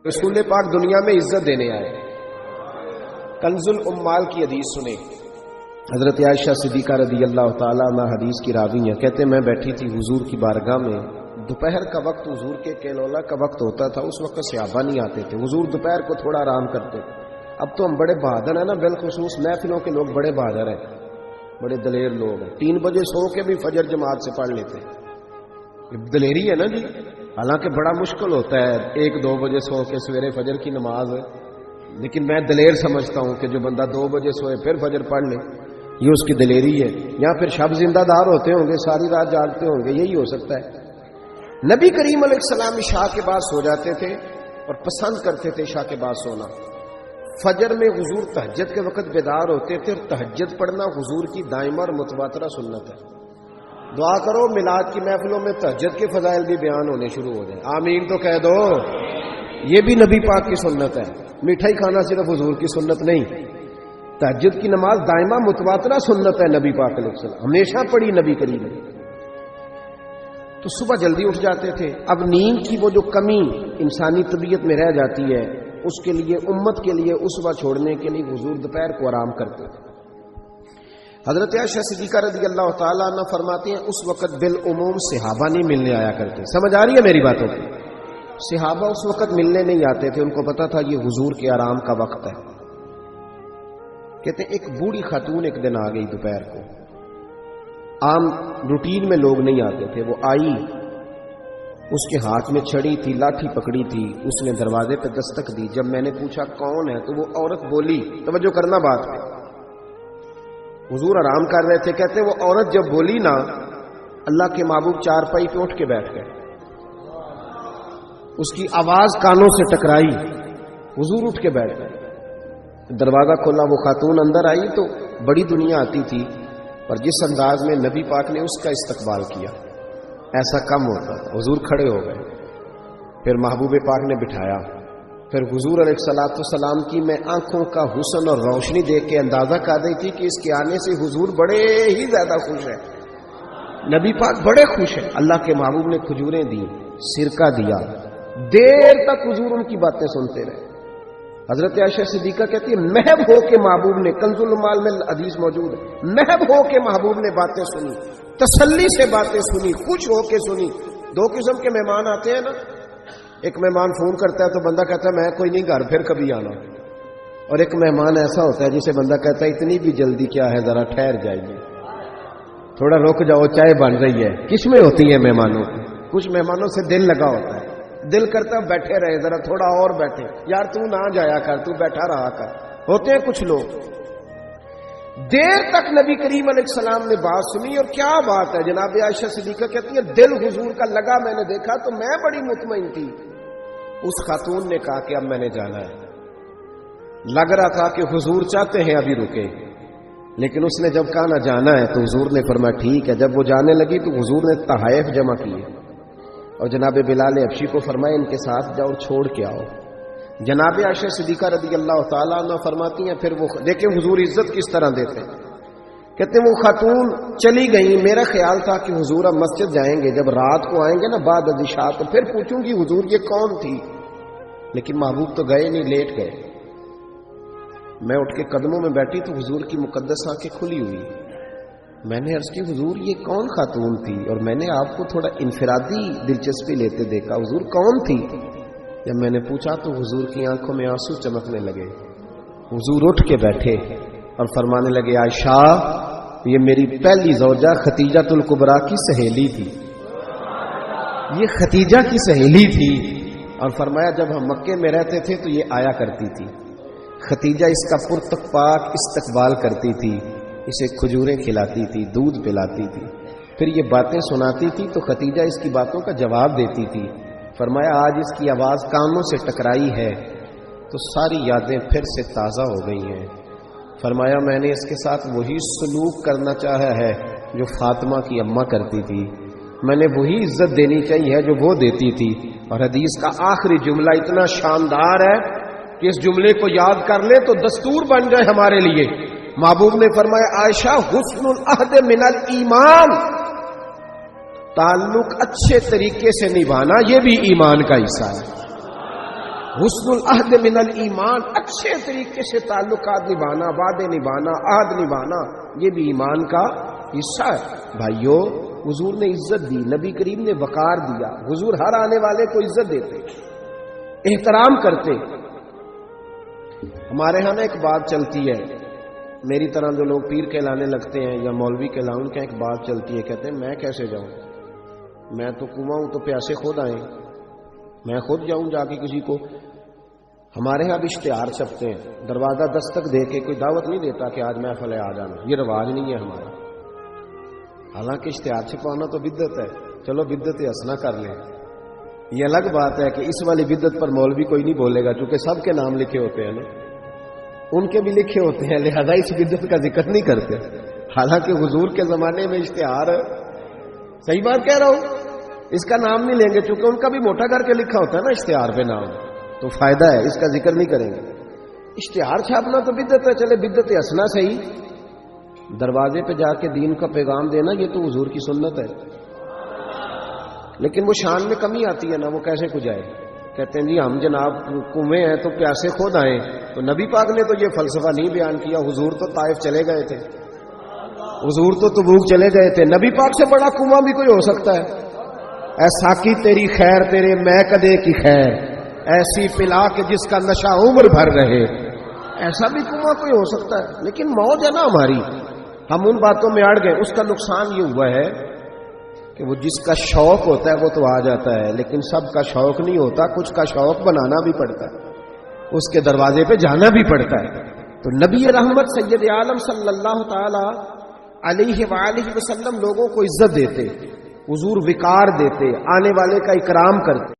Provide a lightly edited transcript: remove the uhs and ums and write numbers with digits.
رسول پاک دنیا میں عزت دینے آئے. کنز الامال کی حدیث سنیں. حضرت عائشہ صدیقہ رضی اللہ تعالیٰ عنہ حدیث کی راوی ہیں. کہتے ہیں میں بیٹھی تھی حضور کی بارگاہ میں. دوپہر کا وقت حضور کے کیلولا کا وقت ہوتا تھا. اس وقت صحابہ نہیں آتے تھے. حضور دوپہر کو تھوڑا آرام کرتے. اب تو ہم بڑے بہادر ہیں نا, بالخصوص محفلوں کے لوگ بڑے بہادر ہیں, بڑے دلیر لوگ ہیں. 3 بجے سو کے بھی فجر جماعت سے پڑھ لیتے. دلیری ہے نا جی. حالانکہ بڑا مشکل ہوتا ہے 1-2 بجے سو کے سویرے فجر کی نماز ہے, لیکن میں دلیر سمجھتا ہوں کہ جو بندہ 2 بجے سوئے پھر فجر پڑھ لے, یہ اس کی دلیری ہے. یا پھر شب زندہ دار ہوتے ہوں گے, ساری رات جاگتے ہوں گے, یہی ہو سکتا ہے. نبی کریم علیہ السلام عشاء کے بعد سو جاتے تھے اور پسند کرتے تھے عشاء کے بعد سونا. فجر میں حضور تہجد کے وقت بیدار ہوتے تھے, اور تہجد پڑھنا حضور کی دائمہ اور متواترہ سنت ہے. دعا کرو میلاد کی محفلوں میں تہجد کے فضائل بھی بیان ہونے شروع ہو جائیں. آمین تو کہہ دو. یہ بھی نبی پاک کی سنت ہے. مٹھائی کھانا صرف حضور کی سنت نہیں, تہجد کی نماز دائمہ متواترہ سنت ہے نبی پاک علیہ السلام, ہمیشہ پڑھی نبی کریم نے. تو صبح جلدی اٹھ جاتے تھے. اب نیند کی وہ جو کمی انسانی طبیعت میں رہ جاتی ہے, اس کے لیے امت کے لیے اسوہ چھوڑنے کے لیے حضور دوپہر کو آرام کرتے تھے. حضرت عائشہ صدیقہ رضی اللہ تعالیٰ عنہ فرماتی ہیں اس وقت بالعموم صحابہ نہیں ملنے آیا کرتے. سمجھ آ رہی ہے میری باتوں کی؟ صحابہ اس وقت ملنے نہیں آتے تھے, ان کو پتا تھا یہ حضور کے آرام کا وقت ہے. کہتے ہیں ایک بوڑھی خاتون ایک دن آ گئی دوپہر کو. عام روٹین میں لوگ نہیں آتے تھے. وہ آئی, اس کے ہاتھ میں چھڑی تھی, لاٹھی پکڑی تھی. اس نے دروازے پہ دستک دی. جب میں نے پوچھا کون ہے تو وہ عورت بولی. توجہ کرنا بات پہ. حضور آرام کر رہے تھے. کہتے وہ عورت جب بولی نا, اللہ کے محبوب چارپائی پہ اٹھ کے بیٹھ گئے. اس کی آواز کانوں سے ٹکرائی, حضور اٹھ کے بیٹھ گئے. دروازہ کھولا, وہ خاتون اندر آئی تو بڑی دنیا آتی تھی, اور جس انداز میں نبی پاک نے اس کا استقبال کیا ایسا کم ہوتا تھا. حضور کھڑے ہو گئے, پھر محبوب پاک نے بٹھایا. پھر حضور علیہ الصلوۃ والسلام کی میں آنکھوں کا حسن اور روشنی دیکھ کے اندازہ کر رہی تھی کہ اس کے آنے سے حضور بڑے ہی زیادہ خوش ہیں. نبی پاک بڑے خوش ہیں. اللہ کے محبوب نے کھجوریں دی, سرکہ دیا. دیر تک حضور ان کی باتیں سنتے رہے. حضرت عائشہ صدیقہ کہتی ہے محب ہو کے محبوب نے, کنز المال میں حدیث موجود ہے, محب ہو کے محبوب نے باتیں سنی, تسلی سے باتیں سنی, خوش ہو کے سنی. 2 قسم کے مہمان آتے ہیں نا. ایک مہمان فون کرتا ہے تو بندہ کہتا ہے میں کوئی نہیں گھر, پھر کبھی آنا. اور ایک مہمان ایسا ہوتا ہے جسے بندہ کہتا ہے اتنی بھی جلدی کیا ہے, ذرا ٹھہر جائیے, تھوڑا رک جاؤ, چائے بن رہی ہے. کس میں ہوتی ہے مہمانوں کی؟ کچھ مہمانوں سے دل لگا ہوتا ہے, دل کرتا ہے بیٹھے رہے, ذرا تھوڑا اور بیٹھے, یار تو نہ جایا کر, تو بیٹھا رہا کر. ہوتے ہیں کچھ لوگ. دیر تک نبی کریم علیہ السلام نے بات سنی. اور کیا بات ہے, جناب عائشہ صدیقہ کہتی ہے دل حضور کا لگا. میں نے دیکھا تو میں بڑی مطمئن تھی. اس خاتون نے کہا کہ اب میں نے جانا ہے. لگ رہا تھا کہ حضور چاہتے ہیں ابھی رکے, لیکن اس نے جب کہا نہ جانا ہے تو حضور نے فرمایا ٹھیک ہے. جب وہ جانے لگی تو حضور نے تحائف جمع کیے اور جناب بلال حبشی کو فرمایا ان کے ساتھ جاؤ, چھوڑ کے آؤ. جناب عائشہ صدیقہ رضی اللہ تعالیٰ عنہ فرماتی ہیں پھر وہ دیکھیں حضور عزت کس طرح دیتے ہیں. کہتے ہیں وہ خاتون چلی گئی. میرا خیال تھا کہ حضور اب مسجد جائیں گے, جب رات کو آئیں گے نا بعد از عشاء تو پھر پوچھوں گی حضور یہ کون تھی. لیکن محبوب تو گئے نہیں, لیٹ گئے. میں اٹھ کے قدموں میں بیٹھی تو حضور کی مقدس آنکھیں کھلی ہوئی. میں نے عرض کی حضور یہ کون خاتون تھی, اور میں نے آپ کو تھوڑا انفرادی دلچسپی لیتے دیکھا, حضور کون تھی. جب میں نے پوچھا تو حضور کی آنکھوں میں آنسو چمکنے لگے. حضور اٹھ کے بیٹھے اور فرمانے لگے عائشہ یہ میری پہلی زوجہ ختیجہ الکبریٰ کی سہیلی تھی. یہ ختیجہ کی سہیلی تھی. اور فرمایا جب ہم مکے میں رہتے تھے تو یہ آیا کرتی تھی. ختیجہ اس کا پرتک پاک استقبال کرتی تھی, اسے کھجوریں کھلاتی تھی, دودھ پلاتی تھی, پھر یہ باتیں سناتی تھی تو ختیجہ اس کی باتوں کا جواب دیتی تھی. فرمایا آج اس کی آواز کانوں سے ٹکرائی ہے تو ساری یادیں پھر سے تازہ ہو گئی ہیں. فرمایا میں نے اس کے ساتھ وہی سلوک کرنا چاہا ہے جو فاطمہ کی اماں کرتی تھی. میں نے وہی عزت دینی چاہیے جو وہ دیتی تھی. اور حدیث کا آخری جملہ اتنا شاندار ہے کہ اس جملے کو یاد کر لے تو دستور بن جائے ہمارے لیے. محبوب نے فرمایا عائشہ حسن العہد من الایمان, تعلق اچھے طریقے سے نبھانا یہ بھی ایمان کا حصہ ہے. حسن العہد من الایمان، اچھے طریقے سے تعلقات نبھانا، وعدے نبھانا، عہد نبھانا، یہ بھی ایمان کا حصہ ہے۔ بھائیو، حضور نے عزت دی، نبی کریم نے وقار دیا، حضور ہر آنے والے کو عزت دیتے، احترام کرتے۔ ہمارے ہاں نا ایک بات چلتی ہے، میری طرح جو لوگ پیر کہلانے لگتے ہیں یا مولوی کہلاؤں، ان کا ایک بات چلتی ہے، کہتے ہیں میں کیسے جاؤں، میں تو کنواں ہوں، تو پیاسے خود آئیں، میں خود جاؤں جا کے کسی کو۔ ہمارے ہاں بھی اشتہار چھپتے ہیں، دروازہ دستک دے کے کوئی دعوت نہیں دیتا کہ آج محفل ہے آ جانا، یہ رواج نہیں ہے ہمارا۔ حالانکہ اشتہار چھپانا تو بدعت ہے، چلو بدعت حسنہ کر لیں، یہ الگ بات ہے کہ اس والی بدعت پر مولوی کوئی نہیں بولے گا، چونکہ سب کے نام لکھے ہوتے ہیں نا، ان کے بھی لکھے ہوتے ہیں، لہذا اس بدعت کا ذکر نہیں کرتے۔ حالانکہ حضور کے زمانے میں اشتہار، صحیح بات کہہ رہا ہوں، اس کا نام نہیں لیں گے، چونکہ ان کا بھی موٹا کر کے لکھا ہوتا ہے نا اشتہار پہ نام، تو فائدہ ہے، اس کا ذکر نہیں کریں گے۔ اشتہار چھاپنا تو بدعت ہے، چلے بدعت حسنہ صحیح، دروازے پہ جا کے دین کا پیغام دینا یہ تو حضور کی سنت ہے، لیکن وہ شان میں کمی آتی ہے نا، وہ کیسے کو جائے؟ کہتے ہیں جی ہم جناب کنویں ہیں تو پیاسے خود آئیں، تو نبی پاک نے تو یہ فلسفہ نہیں بیان کیا، حضور تو طائف چلے گئے تھے، حضور تو تبوک چلے گئے تھے، نبی پاک سے بڑا کنواں بھی کوئی ہو سکتا ہے؟ اے ساقی تیری خیر تیرے میں کدے کی خیر، ایسی پلا کہ جس کا نشہ عمر بھر رہے، ایسا بھی کنواں کوئی ہو سکتا ہے؟ لیکن موج ہے نا ہماری، ہم ان باتوں میں اڑ گئے۔ اس کا نقصان یہ ہوا ہے کہ وہ جس کا شوق ہوتا ہے وہ تو آ جاتا ہے، لیکن سب کا شوق نہیں ہوتا، کچھ کا شوق بنانا بھی پڑتا ہے، اس کے دروازے پہ جانا بھی پڑتا ہے۔ تو نبی رحمت سید عالم صلی اللہ تعالی علیہ وآلہ وسلم لوگوں کو عزت دیتے، حضور وقار دیتے، آنے والے کا اکرام کرتے۔